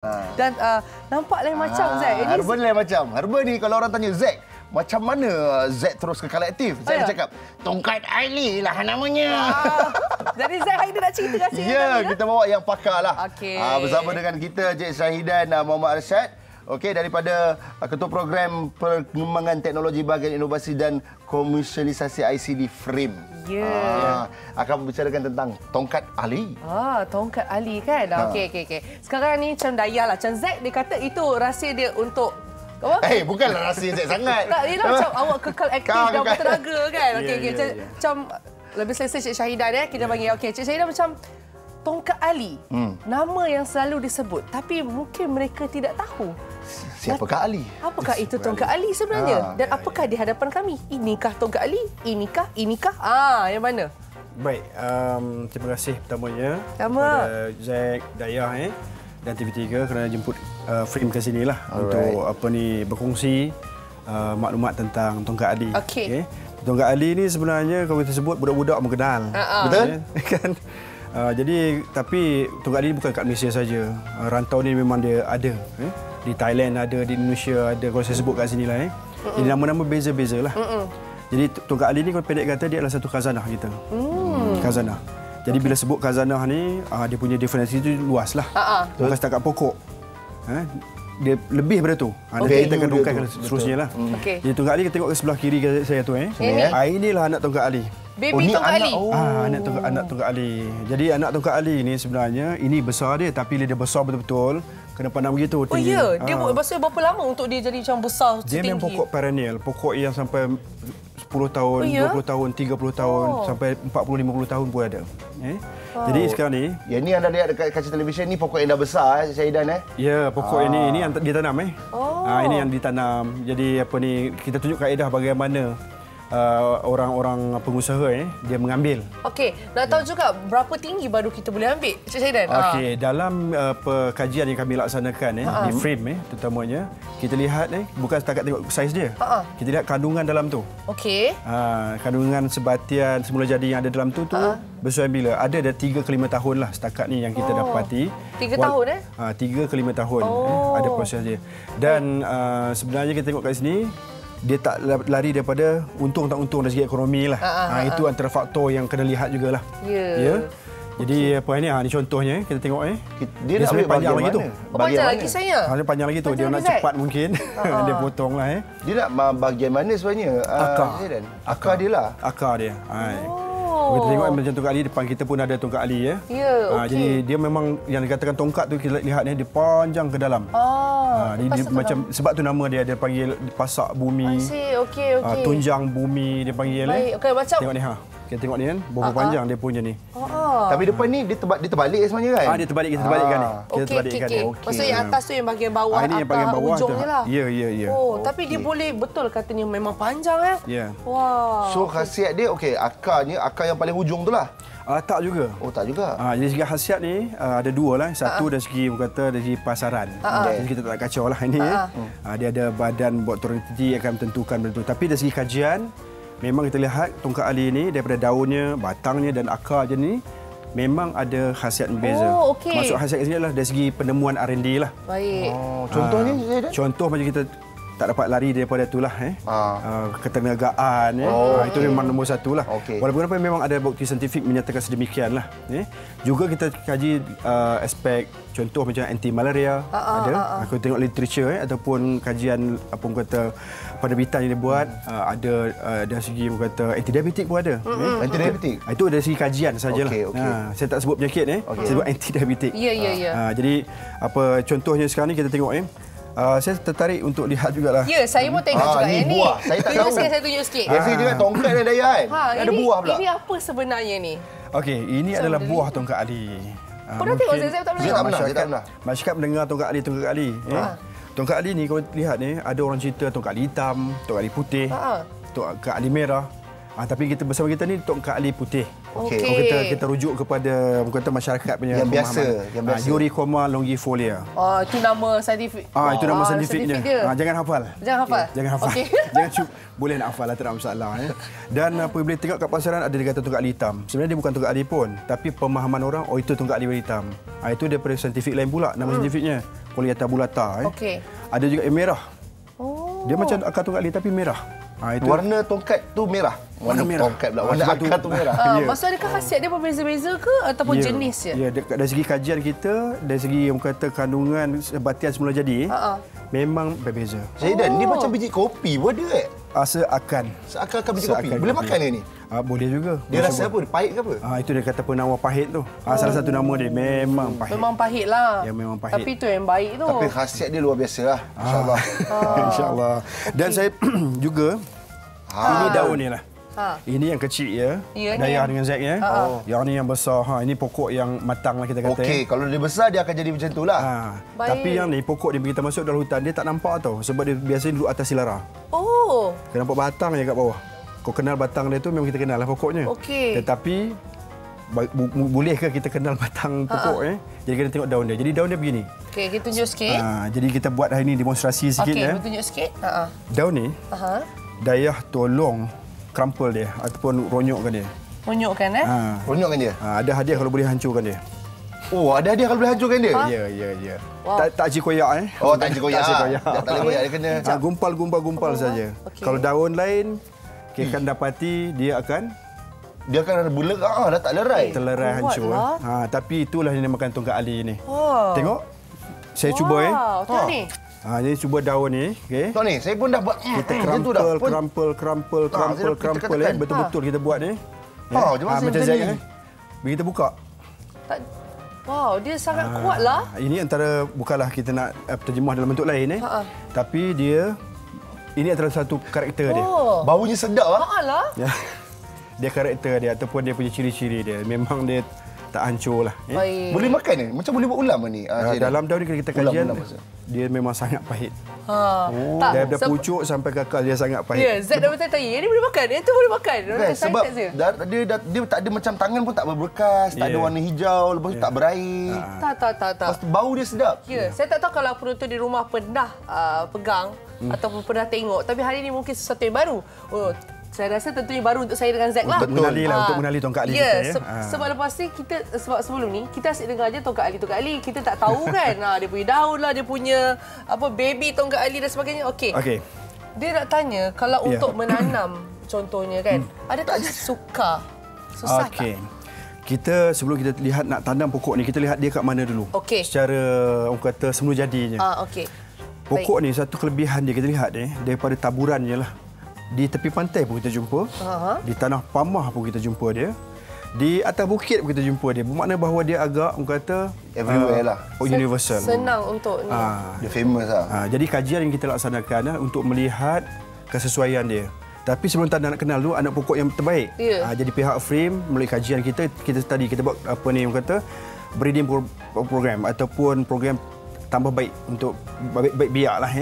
Dan nampak lain macam Zack. Herba lain macam. Herba ni kalau orang tanya Zack, macam mana Zack terus kekal aktif? Zack cakap, Tongkat Ali lah namanya. Jadi Zack hari ni nak cerita kat sini. Ya, kita bawa yang pakar lah. Okey. Bersama dengan kita Encik Syahidan Muhammad Arsyad. Okey, daripada Ketua Program Pengembangan Teknologi Bahagian Inovasi dan Komersialisasi ICD Frame. Ya. Akan membicarakan tentang Tongkat Ali. Tongkat Ali kan? Okey. Sekarang ni macam Dayah lah. Macam Zack dia kata itu rahsia dia untuk... Apa? Bukanlah rahsia Zack sangat. Tak, dia macam awak kekal aktif dan bertenaga kan? Okey. Macam lebih selesa Cik Syahidan kita panggil. Okey, Cik Syahidan macam Tongkat Ali. Nama yang selalu disebut. Tapi mungkin mereka tidak tahu. Siapakah Ali? Apakah itu Tongkat Ali sebenarnya? Dan apakah di hadapan kami? Inikah Tongkat Ali? Inikah? Yang mana? Baik, terima kasih pertamanya kepada Zack, Dayah dan TV3 kerana jemput Frame ke sini lah untuk berkongsi maklumat tentang Tongkat Ali. Okey. Tongkat Ali ni sebenarnya kalau kita sebut budak-budak mengenal. Betul? Kan? Jadi tapi Tongkat Ali bukan kat Malaysia saja. Rantau ni memang dia ada. Di Thailand ada, di Indonesia ada. Kalau saya sebut kat sini lah. Jadi nama-nama beza-beza lah. Jadi Tongkat Ali ni kalau pendek kata dia adalah satu khazanah kita. Khazanah. Jadi bila sebut khazanah ni, dia punya definisi itu luas lah. Bukan setakat pokok. Dia lebih daripada tu. Nanti kita akan rungkaikan seterusnya lah. Jadi Tongkat Ali kita tengok ke sebelah kiri saya tu. Inilah anak Tongkat Ali. Baby Tongkat Ali. Anak Tongkat Ali. Jadi anak Tongkat Ali ni sebenarnya ini besar dia, tapi dia besar betul-betul. Kena pandang begitu tinggi. Oh ya, dia maksudnya berapa lama untuk dia jadi macam besar setinggi? Dia memang pokok perennial, pokok yang sampai 10 tahun, 20 tahun, 30 tahun, sampai 40-50 tahun pun ada. Jadi sekarang ni, yang ni anda lihat dekat kaca televisyen ni pokok yang dah besar Syahidan Ya, pokok ini yang ditanam Ini yang ditanam. Jadi apa ni kita tunjuk kaedah bagaimana orang-orang pengusaha dia mengambil. Okey, nak tahu juga berapa tinggi baru kita boleh ambil, Cik Syahidan? Okey, dalam kajian yang kami laksanakan di frame terutamanya, kita lihat bukan setakat tengok saiz dia. Kita lihat kandungan dalam tu. Okey. Kandungan sebatian semula jadi yang ada dalam tu bersesuaian bila. Ada 3 ke 5 tahun lah setakat ni yang kita dapati. 3 tahun 3 ke 5 tahun ada proses dia. Dan sebenarnya kita tengok kat sini dia tak lari daripada untung tak untung dari segi ekonomi lah. Itu antara faktor yang kena lihat jugalah. Ya. Jadi apa ni? Ni contohnya kita tengok dia nak ambil panjang lagi tu. Panjang lagi saya. Dia panjang lagi tu. Dia nak cepat mungkin. Dia potong lah Dia nak bahagian mana sebenarnya? Akar dia lah. Akar dia. Kita tengok macam Tongkat Ali, depan kita pun ada Tongkat Ali Jadi dia memang yang dikatakan tongkat tu kita lihat dia panjang ke dalam. Dia macam sebab tu nama dia panggil pasak bumi. Okey. Tunjang bumi dia panggil. Okey, macam tengok ni kita tengok ni kan berapa panjang dia punya ni. Tapi depan ni dia terbalik sebenarnya kan? Dia terbalik, kita terbalikkan ni. Kita terbalikkan ni. Maksudnya yang atas tu yang bahagian bawah, ini yang bahagian bawah ujung tu. je lah. Ya. Tapi dia boleh betul katanya memang panjang Ya. Wah. So khasiat dia akarnya akar yang paling ujung tu lah. Tak juga. Tak juga. Jadi segi khasiat ni ada dua lah. Satu dari segi dari segi pasaran. Jadi kita tak kacau lah ini. Dia ada badan buat authority akan menentukan betul. Tapi dari segi kajian memang kita lihat Tongkat Ali ni daripada daunnya, batangnya dan akarnya ni memang ada khasiat berbeza. Maksud khasiat kat sini adalah dari segi penemuan R&D lah. Baik. Contohnya contoh macam kita tak dapat lari daripada itulah ketenagaan itu memang nombor satu lah. Walaupun apa memang ada bukti saintifik menyatakan sedemikian lah. Juga kita kaji aspek contoh macam anti malaria ada. Aku tengok literature ataupun kajian apa kata penerbitan yang dibuat ada dari segi kata anti diabetik pun ada. Anti diabetik. Itu dari segi kajian sajalah. Saya tak sebut penyakit saya sebut anti diabetik. Ya. Jadi apa contohnya sekarang ni kita tengok saya tertarik untuk lihat jugalah. Ya, saya pun tengok juga ni ni. buah. Saya tak tahu. Saya tunjuk sikit. Biasa dia tongkat dan daya kan. Ada buah pula. Ini apa sebenarnya ni? Okey, ini adalah buah Tongkat Ali. Pernah tengok saya tak pernah. Saya tak pernah. Masyarakat mendengar Tongkat Ali. Tongkat Ali ni kalau lihat ada orang cerita Tongkat Ali hitam, Tongkat Ali putih, Tongkat Ali merah. Tapi kita bersama kita ni Tongkat Ali putih. Kita rujuk kepada masyarakat punya yang biasa. Eurykoma longifolia. Itu nama saintifik. Itu nama saintifiknya. Jangan hafal. Jangan hafal. Jangan boleh nak hafal lah, tak ada masalah. Dan apabila tengok kat pasaran ada dikata Tongkat Ali hitam. Sebenarnya dia bukan Tongkat Ali pun, tapi pemahaman orang itu Tongkat Ali hitam. Itu daripada saintifik lain pula nama saintifiknya. Polyether bulata. Okey. Ada juga yang merah. Oh. Dia macam akar tongkat Ali tapi merah. Itu. Warna tongkat tu merah. Warna merah. Tongkat pula. Warna Sebab akar tu merah. Maksud adakah khasiat dia berbeza-beza ke ataupun jenis je? Ya, dari segi kajian kita, dari segi yang kata kandungan sebatian semula jadi, memang berbeza. Syahidan, ni macam biji kopi pun ada Seakan. Seakan-akan biji kopi. Boleh makan ke ni? Boleh juga. Dia rasa apa? Pahit ke apa? Itu dia kata penawar pahit tu. Salah satu nama dia memang pahit. Memang pahit lah. Ya, memang pahit. Tapi tu yang baik tu. Tapi khasiat dia luar biasa lah. InsyaAllah. InsyaAllah. Dan saya juga, ini daun ni lah. Ini yang kecil ya. Dayah dengan Zack ya. Yang ni yang besar. Ini pokok yang matang lah kita kata. Okey, kalau dia besar dia akan jadi macam tu lah. Tapi yang ni pokok dia kita masuk dalam hutan dia tak nampak tau. Sebab dia biasanya duduk atas silara. Oh. Kita nampak batang je kat bawah. Kau kenal batang dia tu memang kita kenal lah pokoknya. Okey. Tetapi bolehkah kita kenal batang pokok Jadi kita tengok daun dia. Jadi daun dia begini. Okey, kita tunjuk sikit. Jadi kita buat hari ni demonstrasi sikit Okey, tunjuk sikit. Daun ni Dayah tolong crumple dia ataupun ronyokkan dia. Ronyokkan Ronyokkan dia. Ada hadiah kalau boleh hancurkan dia. Oh, ada hadiah kalau boleh hancurkan dia? Ya. Tak cik koyak Oh, tak cik koyak. Tak cik koyak. Tak boleh koyak, dia kena. Gumpal saja. Kalau daun lain, kita akan dapati dia akan ada bulat, dah tak lerai. Terlerai hancur. Tapi itulah yang dinamakan tongkat Ali ni. Tengok. Saya cuba Tengok ni. Jadi cuba daun ni, okey. Tengok ni, saya pun dah buat Kita crumple betul-betul kita buat ni. Macam saya Bila kita buka. Wow, dia sangat kuat lah. Ini antara bukanlah kita nak terjemah dalam bentuk lain tapi ini adalah satu karakter dia. Baunya sedap lah. Dia karakter dia ataupun dia punya ciri-ciri dia. Memang dia tak hancur lah. Boleh makan ni? Macam boleh buat ulam ni? Dalam daun ni kita kajian, dia memang sangat pahit. Daripada pucuk sampai ke akar dia sangat pahit. Ya, Zack dah bertanya, yang ni boleh makan, yang tu boleh makan. Sebab dia tak ada macam tangan pun tak berbekas, tak ada warna hijau, lepas tu tak berair. Tak. Bau dia sedap. Ya, saya tak tahu kalau penonton di rumah pernah pegang ataupun pernah tengok, tapi hari ini mungkin sesuatu yang baru. Saya rasa tentunya baru untuk saya dengan Zack lah. Untuk mengenali tongkat Ali kita. Sebab lepas ni sebelum ni kita asyik dengar je tongkat Ali. Kita tak tahu kan. Dia punya daun lah, dia punya baby tongkat Ali dan sebagainya. Okey. Dia nak tanya kalau untuk menanam contohnya kan, ada tak susah tak? Kita sebelum kita lihat nak tanam pokok ni, kita lihat dia kat mana dulu. Secara orang kata semula jadinya. Pokok ni satu kelebihan dia kita lihat daripada taburannya lah. Di tepi pantai pun kita jumpa. Di tanah pamah pun kita jumpa dia. Di atas bukit pun kita jumpa dia. Bermakna bahawa dia agak orang kata everywhere lah. Universal. Senang untuk ni. Dia famous lah. Jadi kajian yang kita laksanakan untuk melihat kesesuaian dia. Tapi sebelum tak nak kenal dulu anak pokok yang terbaik. Jadi pihak Frame melalui kajian kita tadi kita buat apa ni orang kata breeding program ataupun program tambah baik untuk baik biak lah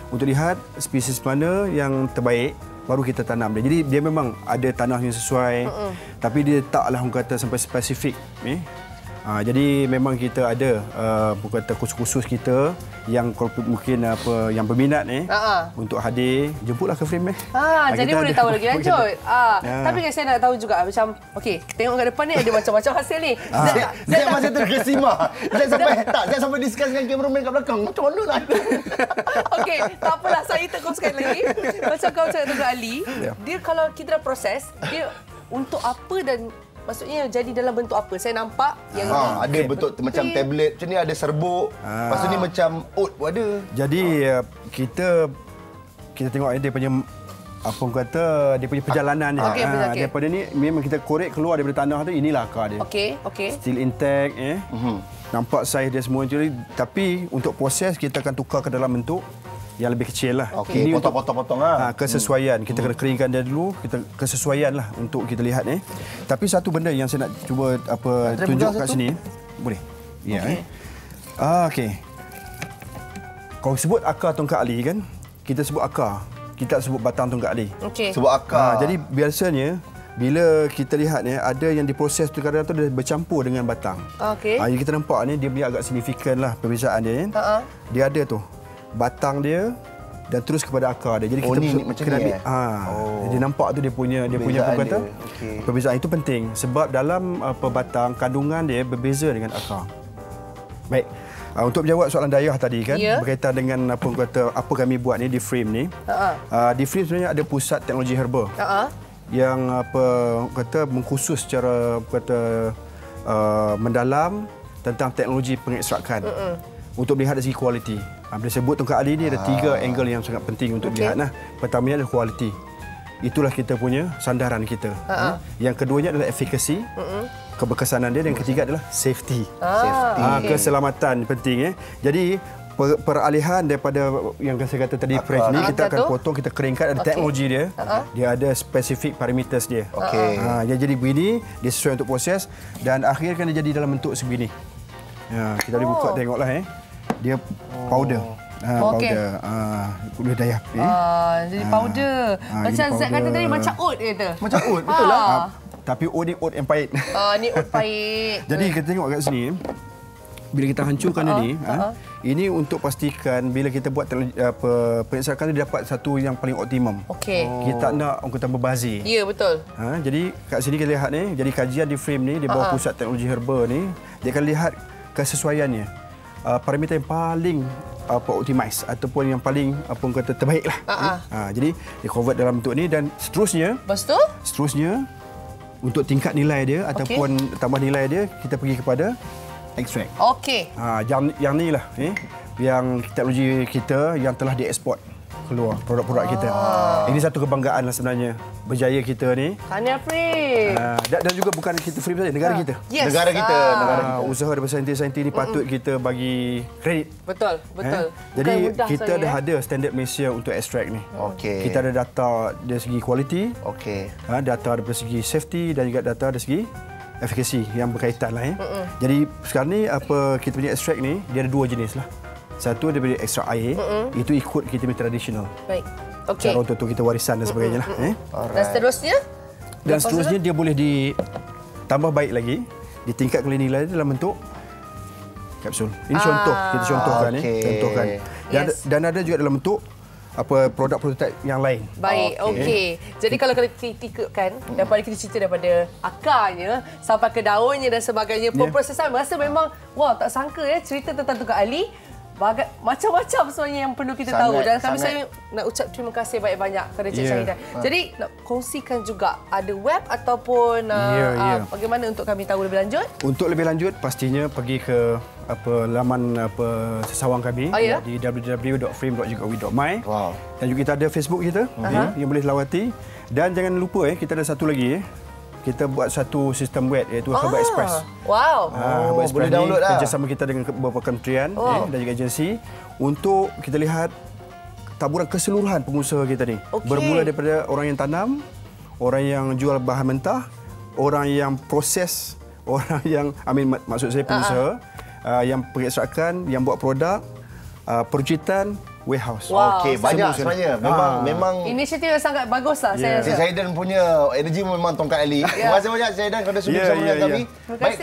untuk lihat spesies mana yang terbaik baru kita tanam dia. Jadi dia memang ada tanah yang sesuai tapi dia taklah orang kata sampai spesifik jadi memang kita ada kata khusus kita yang mungkin yang berminat untuk hadir jemputlah ke Frame jadi boleh tahu lagi lanjut. Tapi kan saya nak tahu juga macam tengok kat depan ni ada macam-macam hasil ni. Saya masih terkesima. Saya sampai discuss dengan cameraman kat belakang. Macam mana nak ada? Tak apalah, saya teruskan lagi. Macam kau cakap dengan Ali, dia kalau kita dah proses, dia untuk apa dan maksudnya jadi dalam bentuk apa? Saya nampak yang ada bentuk macam tablet, macam ni ada serbuk. Lepas tu ni macam oat pun ada. Jadi kita tengok dia punya apa orang kata dia punya perjalanan dia. Daripada ni memang kita korek keluar daripada tanah tu, inilah akar dia. Still intact nampak saiz dia semua tu, tapi untuk proses kita akan tukar ke dalam bentuk yang lebih kecil lah. Ini potong-potong lah. Kesesuaian. Kita kena keringkan dia dulu. Kesesuaian lah untuk kita lihat ni. Tapi satu benda yang saya nak cuba tunjuk kat sini. Boleh? Ya. Okey. Kau sebut akar tongkat Ali kan? Kita sebut akar. Kita tak sebut batang tongkat Ali. Sebut akar. Jadi biasanya bila kita lihat ni ada yang diproses tu kadang-kadang tu dia bercampur dengan batang. Jadi kita nampak ni dia agak signifikan lah perbezaan dia. Dia ada tu batang dia dan terus kepada akar dia. Jadi kita kena ambil jadi nampak tu dia punya apa kata perbezaan itu penting sebab dalam batang kandungan dia berbeza dengan akar. Baik. Untuk menjawab soalan Dayah tadi kan, berkaitan dengan apa kami buat ni di Frame ni. Di Frame sebenarnya ada pusat teknologi herba. Yang mengkhusus secara mendalam tentang teknologi pengekstrakan. Untuk melihat dari segi kualiti. Bila sebut Tongkat Ali ni ada 3 angle yang sangat penting untuk dilihat. Pertamanya adalah kualiti. Itulah kita punya sandaran kita. Yang keduanya adalah efekasi, keberkesanan dia, dan yang ketiga adalah safety. Keselamatan penting. Jadi peralihan daripada yang saya kata tadi fresh ni, kita akan potong, kita keringkan, ada teknologi dia. Dia ada spesifik parameters dia. Dia jadi begini, dia sesuai untuk proses, dan akhir kan dia jadi dalam bentuk sebegini. Kita boleh buka tengoklah. Dia powder. Powder. Boleh Dayah. Jadi powder. Macam Zat kata tadi, macam oat kata. Macam oat, betul lah. Tapi oat ni oat yang pahit. Ni oat pahit. Jadi kita tengok kat sini, bila kita hancurkan ini untuk pastikan bila kita buat pengekstrakan dia dapat satu yang paling optimum. Kita nak orang kata berbazir. Ya, betul. Jadi kat sini kita lihat ni, jadi kajian di Frame ni di bawah pusat teknologi herba ni, dia akan lihat kesesuaiannya. Parameter yang paling optimize ataupun yang paling terbaiklah. Jadi dia convert dalam bentuk ni, dan seterusnya untuk tingkat nilai dia ataupun tambah nilai dia, kita pergi kepada extract. Yang ni lah yang teknologi kita yang telah dieksport keluar produk-produk kita. Ini satu kebanggaan lah sebenarnya berjaya kita ni. Tahniah Frame. Dan juga bukan kita Frame saja, negara kita. Negara kita. Usaha daripada saintis-saintis ini patut kita bagi kredit. Betul. Jadi kita dah ada standard Malaysia untuk extract ni. Kita ada data dari segi kualiti, data dari segi safety, dan juga data dari segi efikasi yang berkaitan lah. Jadi sekarang ni kita punya extract ni, dia ada 2 jenis lah. Satu daripada extract air, itu ikut kita punya tradisional. Baik. Cara untuk kita warisan dan sebagainya lah. Dan seterusnya? Dan seterusnya dia boleh ditambah baik lagi, ditingkatkan nilai dalam bentuk kapsul. Ini contoh, kita contohkan. Dan ada juga dalam bentuk produk prototype yang lain. Baik, Jadi kalau kita ikutkan, daripada kita cerita daripada akarnya sampai ke daunnya dan sebagainya, pemprosesan rasa memang tak sangka cerita tentang Tongkat Ali. Macam-macam sebenarnya yang perlu kita tahu, dan saya nak ucap terima kasih banyak-banyak kepada Cik Syahidah. Jadi nak kongsikan juga ada web ataupun bagaimana untuk kami tahu lebih lanjut? Untuk lebih lanjut pastinya pergi ke laman sesawang kami di www.frame.gov.my. Dan juga kita ada Facebook kita yang boleh lawati, dan jangan lupa kita ada satu lagi. Kita buat satu sistem web iaitu Herba Express. Herba Express boleh download lah. Kerjasama kita dengan beberapa kementerian dan juga agensi untuk kita lihat taburan keseluruhan pengusaha kita ni. Bermula daripada orang yang tanam, orang yang jual bahan mentah, orang yang proses, orang yang maksud saya pengusaha, yang pengekstrakan, yang buat produk, perujitan, warehouse. Banyak sebenarnya. Memang inisiatif yang sangat bagus lah. Saya rasa. Cik Syahidan punya energi memang Tongkat Ali. Terima kasih banyak Cik Syahidan kerana sudi bersama dengan kami. Terima kasih.